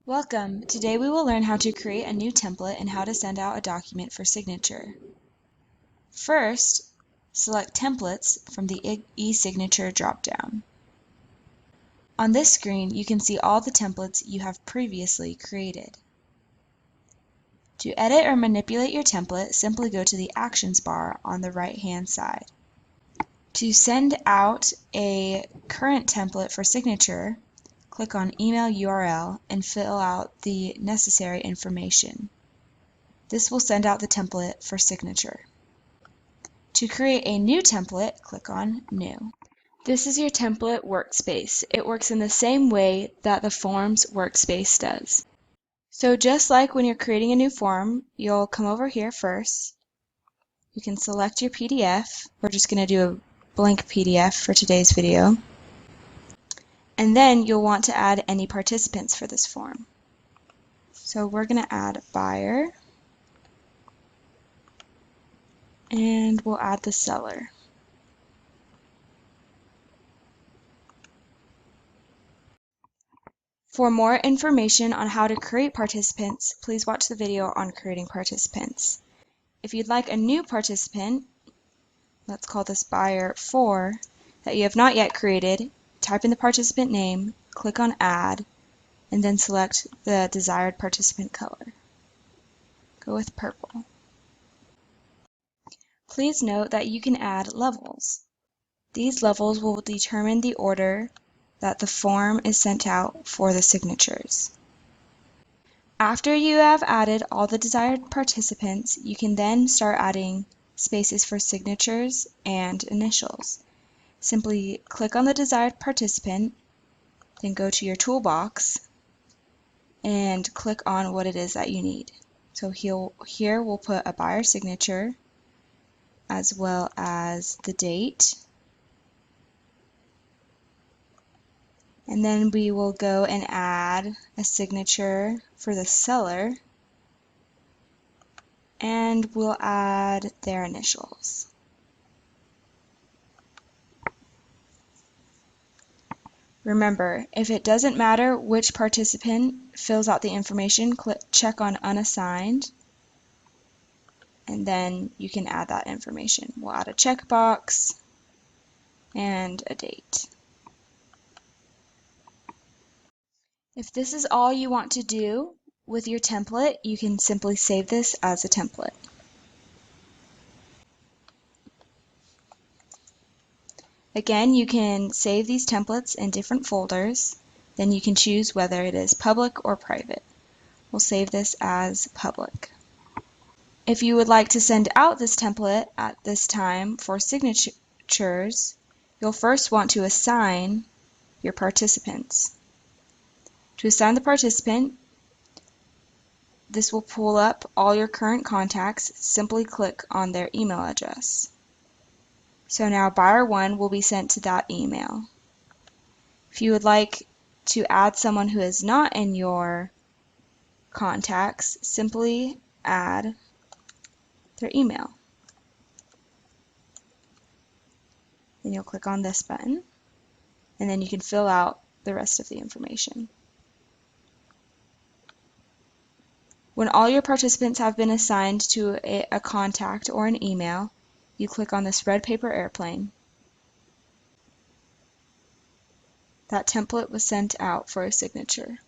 Welcome! Today we will learn how to create a new template and how to send out a document for signature. First, select Templates from the e-signature drop-down. On this screen, you can see all the templates you have previously created. To edit or manipulate your template, simply go to the Actions bar on the right-hand side. To send out a current template for signature, click on Email URL and fill out the necessary information. This will send out the template for signature. To create a new template, click on New. This is your template workspace. It works in the same way that the Forms workspace does. So just like when you're creating a new form, you'll come over here first. You can select your PDF. We're just going to do a blank PDF for today's video. And then you'll want to add any participants for this form. So we're going to add buyer, and we'll add the seller. For more information on how to create participants, please watch the video on creating participants. If you'd like a new participant, let's call this buyer 4, that you have not yet created, type in the participant name, click on Add, and then select the desired participant color. Go with purple. Please note that you can add levels. These levels will determine the order that the form is sent out for the signatures. After you have added all the desired participants, you can then start adding spaces for signatures and initials. Simply click on the desired participant, then go to your toolbox and click on what it is that you need. So here we'll put a buyer signature as well as the date. And then we will go and add a signature for the seller, and we'll add their initials. Remember, if it doesn't matter which participant fills out the information, check on Unassigned, and then you can add that information. We'll add a checkbox and a date. If this is all you want to do with your template, you can simply save this as a template. Again, you can save these templates in different folders. Then you can choose whether it is public or private. We'll save this as public. If you would like to send out this template at this time for signatures, you'll first want to assign your participants. To assign the participant, this will pull up all your current contacts. Simply click on their email address. So now buyer 1 will be sent to that email. If you would like to add someone who is not in your contacts, simply add their email. Then you'll click on this button, and then you can fill out the rest of the information. When all your participants have been assigned to a contact or an email, you click on this red paper airplane. That template was sent out for a signature.